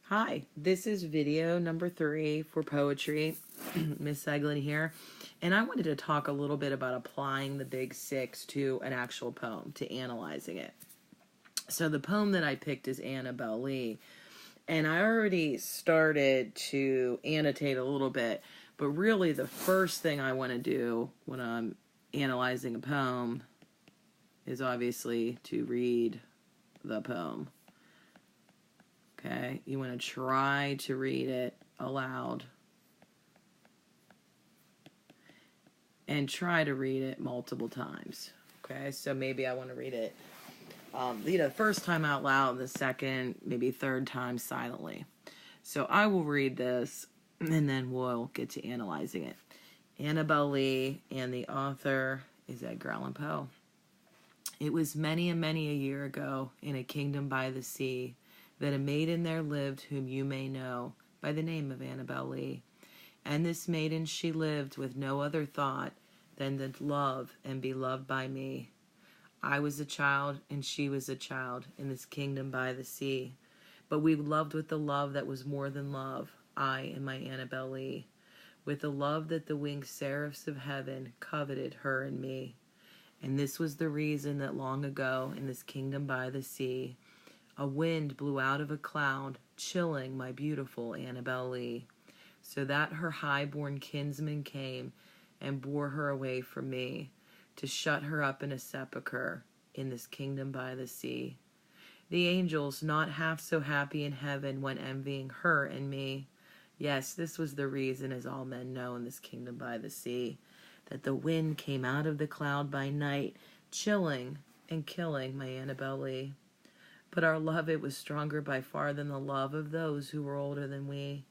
Hi, this is video number 3 for poetry. Miss Seglin here. And I wanted to talk a little bit about applying the Big Six to an actual poem, to analyzing it. So the poem that I picked is Annabel Lee. And I already started to annotate a little bit. But really the first thing I want to do when I'm analyzing a poem is obviously to read the poem. Okay, you want to try to read it aloud and try to read it multiple times. Okay, so maybe I want to read it, the first time out loud, the second, maybe third time silently. So I will read this and then we'll get to analyzing it. Annabel Lee, and the author is Edgar Allan Poe. It was many and many a year ago, in a kingdom by the sea, that a maiden there lived whom you may know by the name of Annabel Lee. And this maiden she lived with no other thought than to love and be loved by me. I was a child and she was a child in this kingdom by the sea. But we loved with the love that was more than love, I and my Annabel Lee, with the love that the winged seraphs of heaven coveted her and me. And this was the reason that long ago in this kingdom by the sea, a wind blew out of a cloud, chilling my beautiful Annabel Lee, so that her high-born kinsman came and bore her away from me, to shut her up in a sepulchre in this kingdom by the sea. The angels, not half so happy in heaven, went envying her and me. Yes, this was the reason, as all men know in this kingdom by the sea, that the wind came out of the cloud by night, chilling and killing my Annabel Lee. But our love, it was stronger by far than the love of those who were older than we,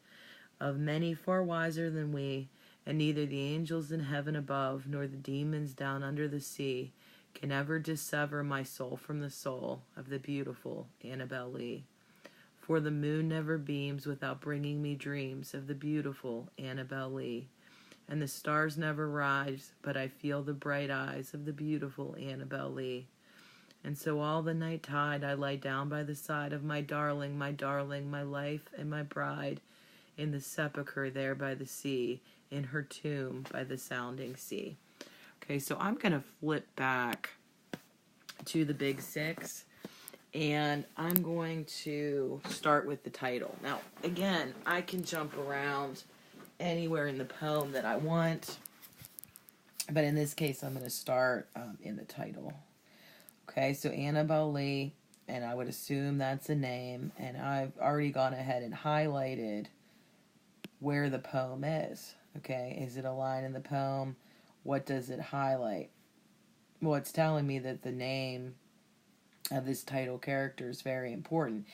of many far wiser than we, and neither the angels in heaven above, nor the demons down under the sea, can ever dissever my soul from the soul of the beautiful Annabel Lee. For the moon never beams without bringing me dreams of the beautiful Annabel Lee, and the stars never rise, but I feel the bright eyes of the beautiful Annabel Lee. And so all the night tide I lie down by the side of my darling, my life and my bride, in the sepulchre there by the sea, in her tomb by the sounding sea. Okay, so I'm going to flip back to the Big Six, and I'm going to start with the title. Now, again, I can jump around anywhere in the poem that I want, but in this case, I'm going to start in the title. Okay, so Annabel Lee, and I would assume that's a name, and I've already gone ahead and highlighted where the poem is. Okay, is it a line in the poem? What does it highlight? Well, it's telling me that the name of this title character is very important.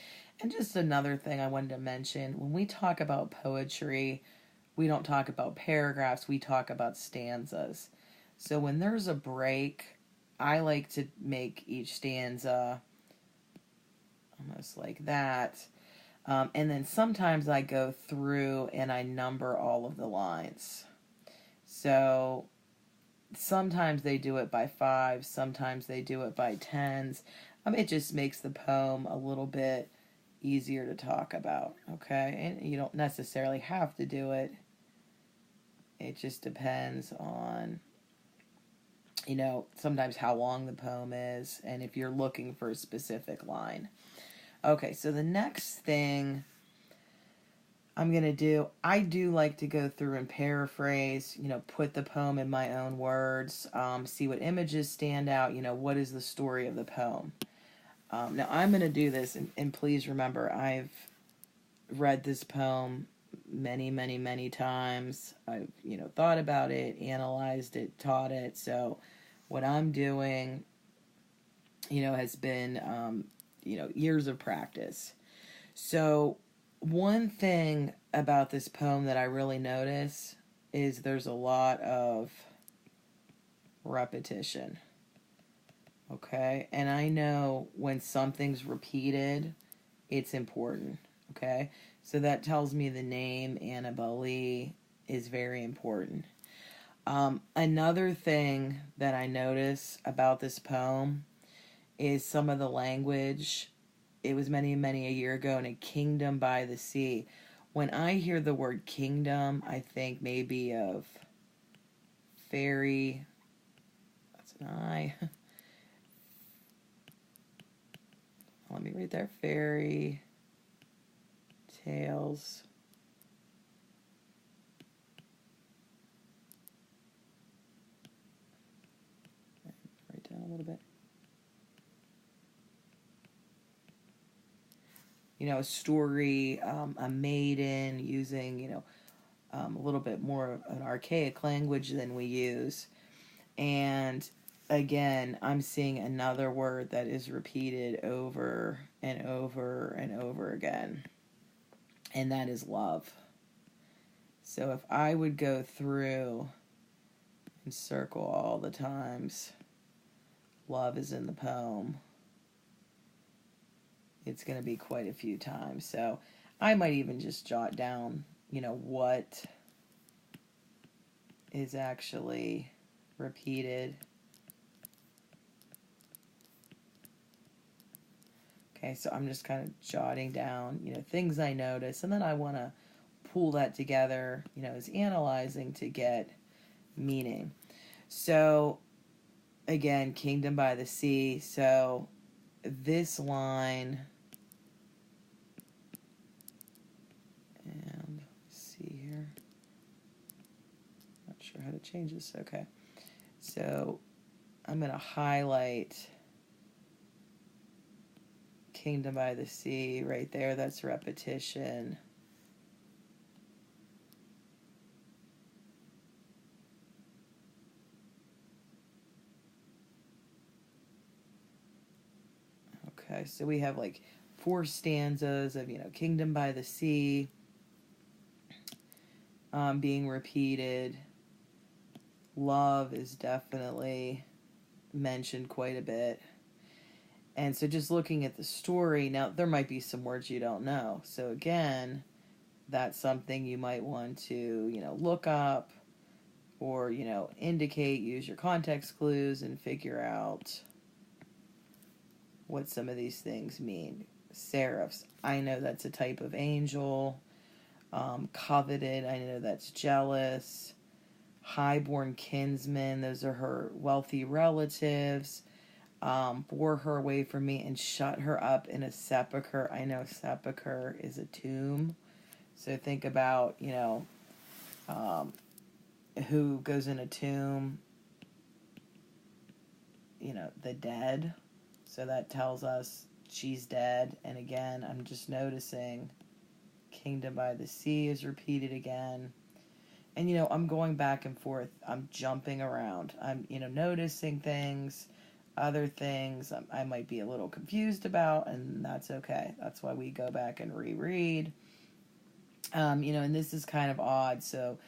And just another thing I wanted to mention, when we talk about poetry, we don't talk about paragraphs, we talk about stanzas. So when there's a break, I like to make each stanza almost like that. And then sometimes I go through and I number all of the lines. So sometimes they do it by 5, sometimes they do it by 10s. It just makes the poem a little bit easier to talk about, okay? And you don't necessarily have to do it. It just depends on, sometimes how long the poem is and if you're looking for a specific line. Okay, so the next thing I'm going to do, I do like to go through and paraphrase, put the poem in my own words, see what images stand out, what is the story of the poem. Now, I'm going to do this, and please remember, I've read this poem many, many, many times. I've, thought about it, analyzed it, taught it, so what I'm doing, has been, years of practice. So one thing about this poem that I really notice is there's a lot of repetition. Okay? And I know when something's repeated, it's important. Okay? So that tells me the name Annabel Lee is very important. Another thing that I notice about this poem is some of the language it was many, many a year ago in a kingdom by the sea. When I hear the word kingdom, I think maybe of fairy. That's an I. Let me read there. Fairy tales. Write down a little bit. You know, a story, a maiden using, you know, a little bit more of an archaic language than we use. And again, I'm seeing another word that is repeated over and over and over again, and that is love. So if I would go through and circle all the times love is in the poem, it's going to be quite a few times. So I might even just jot down, you know, what is actually repeated. Okay, so I'm just kind of jotting down, you know, things I notice, and then I want to pull that together, you know, as analyzing to get meaning. So, again, Kingdom by the Sea. So, this line, and let's see here. Not sure how to change this. Okay. So, I'm going to highlight Kingdom by the Sea right there. That's repetition. Okay, so we have like 4 stanzas of, you know, Kingdom by the Sea being repeated. Love is definitely mentioned quite a bit. And so just looking at the story, now there might be some words you don't know. So again, that's something you might want to, you know, look up or, you know, indicate, use your context clues and figure out what some of these things mean. Seraphs, I know that's a type of angel. Coveted, I know that's jealous. Highborn kinsmen, those are her wealthy relatives. Bore her away from me and shut her up in a sepulcher. I know sepulcher is a tomb. So think about, you know, who goes in a tomb, you know, the dead. So that tells us she's dead. And again, I'm just noticing Kingdom by the Sea is repeated again. And, you know, I'm going back and forth. I'm jumping around. I'm, you know, noticing things, other things I might be a little confused about, and that's okay. That's why we go back and reread. You know, and this is kind of odd. So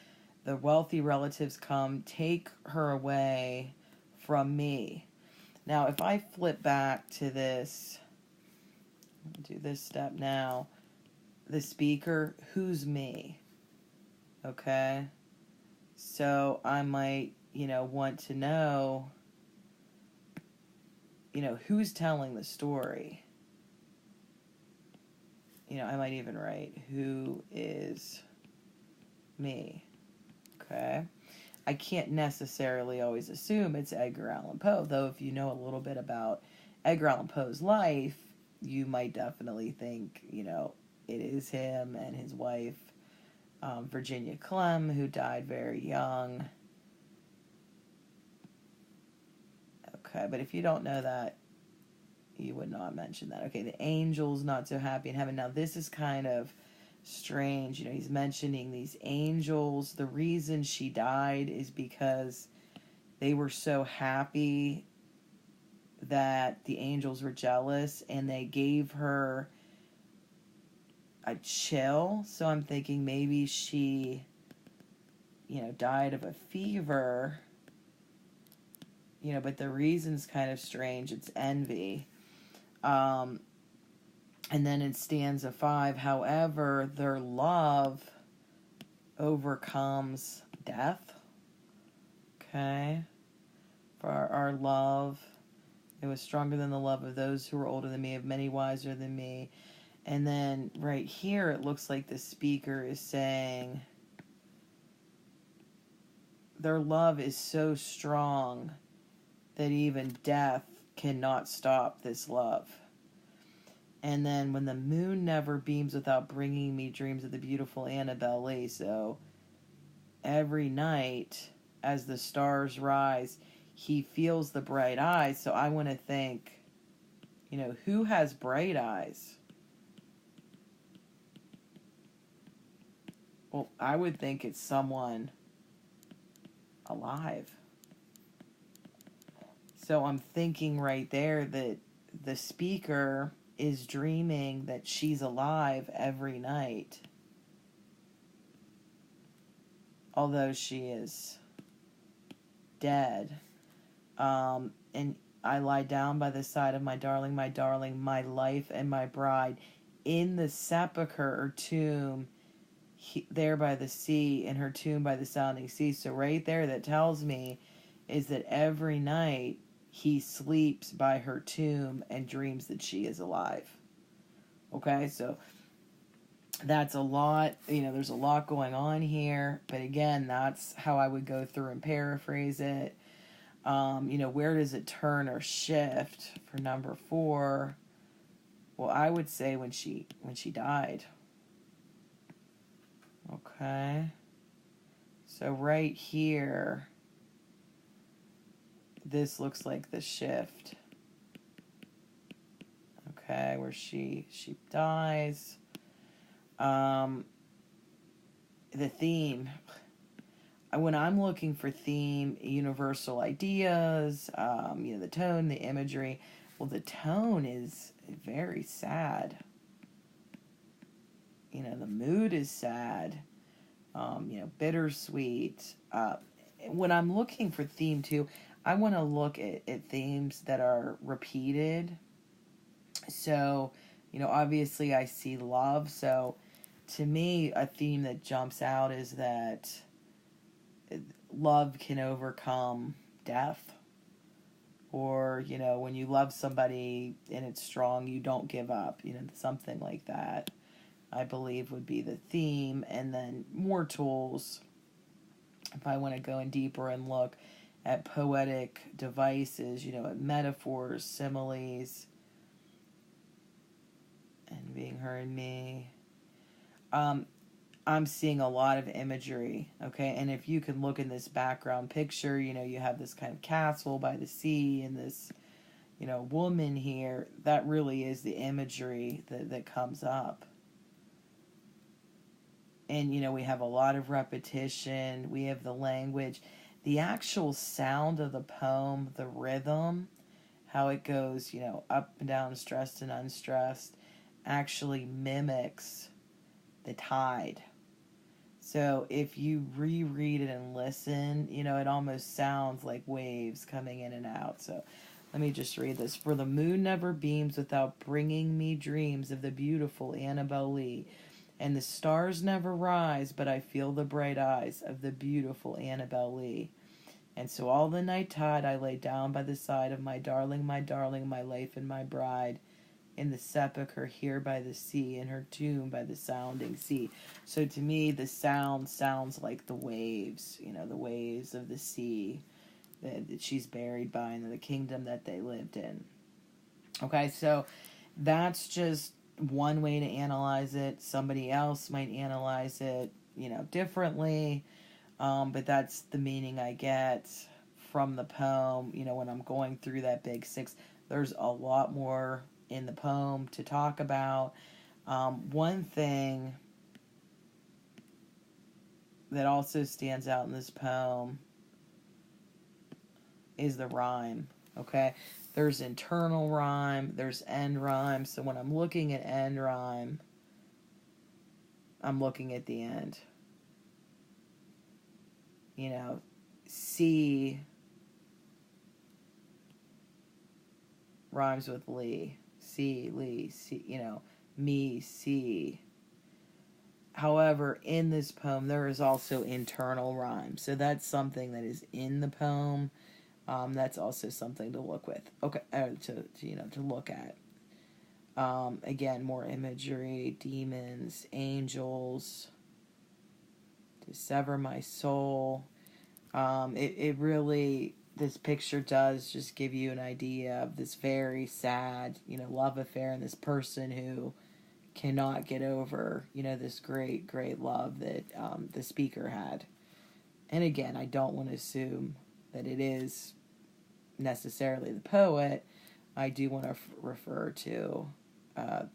the wealthy relatives come, take her away from me. Now, if I flip back to this, do this step now, the speaker, who's me? Okay? So I might, you know, want to know, you know, who's telling the story. You know, I might even write, who is me? Okay? I can't necessarily always assume it's Edgar Allan Poe, though if you know a little bit about Edgar Allan Poe's life, you might definitely think, you know, it is him and his wife, Virginia Clem, who died very young. Okay, but if you don't know that, you would not mention that. Okay, the angel's not so happy in heaven. Now, this is kind of strange. You know, he's mentioning these angels. The reason she died is because they were so happy that the angels were jealous and they gave her a chill. So I'm thinking maybe she, you know, died of a fever, you know, but the reason's kind of strange. It's envy. And then in stanza 5, however, their love overcomes death. Okay? For our love It was stronger than the love of those who were older than me, of many wiser than me. And then right here, it looks like the speaker is saying their love is so strong that even death cannot stop this love. And then when the moon never beams without bringing me dreams of the beautiful Annabel Lee. So every night as the stars rise, he feels the bright eyes. So I want to think, who has bright eyes? Well, I would think it's someone alive. So I'm thinking right there that the speaker is dreaming that she's alive every night, although she is dead. And I lie down by the side of my darling, my life and my bride, in the sepulchre or tomb, there by the sea, in her tomb by the sounding sea. So right there, that tells me is that every night he sleeps by her tomb and dreams that she is alive. Okay, so that's a lot, there's a lot going on here, but again, that's how I would go through and paraphrase it. Where does it turn or shift for number 4? Well, I would say when she died. Okay, so right here, this looks like the shift. Okay, where she dies. The theme. When I'm looking for theme, universal ideas, the tone, the imagery. Well, the tone is very sad. The mood is sad. Bittersweet. When I'm looking for theme too, I want to look at themes that are repeated. So, obviously I see love. So, to me, a theme that jumps out is that love can overcome death. Or, when you love somebody and it's strong, you don't give up. Something like that, I believe, would be the theme. And then more tools, if I want to go in deeper and look at poetic devices, at metaphors, similes, and being her and me. I'm seeing a lot of imagery, okay? And if you can look in this background picture, you have this kind of castle by the sea and this, woman here. That really is the imagery that comes up. And, we have a lot of repetition. We have the language. The actual sound of the poem, the rhythm, how it goes, up and down, stressed and unstressed, actually mimics the tide. So if you reread it and listen, it almost sounds like waves coming in and out. So let me just read this. For the moon never beams without bringing me dreams of the beautiful Annabel Lee. And the stars never rise, but I feel the bright eyes of the beautiful Annabel Lee. And so all the night tide I lay down by the side of my darling, my life and my bride, in the sepulchre here by the sea, in her tomb by the sounding sea. So to me, the sound sounds like the waves, the waves of the sea that she's buried by in the kingdom that they lived in. Okay, so that's just one way to analyze it. Somebody else might analyze it, differently. But that's the meaning I get from the poem. When I'm going through that big 6, there's a lot more in the poem to talk about. One thing that also stands out in this poem is the rhyme, okay? There's internal rhyme, there's end rhyme. So when I'm looking at end rhyme, I'm looking at the end. C rhymes with Lee. C, Lee, C, me, C. However, in this poem, there is also internal rhyme. So that's something that is in the poem, That's also something to look with. Okay, to look at. Again, more imagery, demons, angels, to sever my soul. It really, this picture does just give you an idea of this very sad, love affair, and this person who cannot get over, this great, great love that the speaker had. And again, I don't want to assume that it is necessarily the poet. I do want to refer to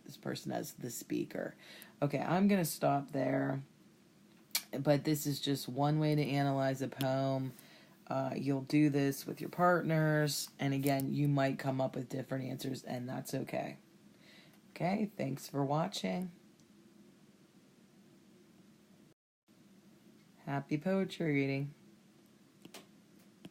this person as the speaker. Okay, I'm going to stop there. But this is just one way to analyze a poem. You'll do this with your partners. And again, you might come up with different answers, and that's okay. Okay, thanks for watching. Happy poetry reading.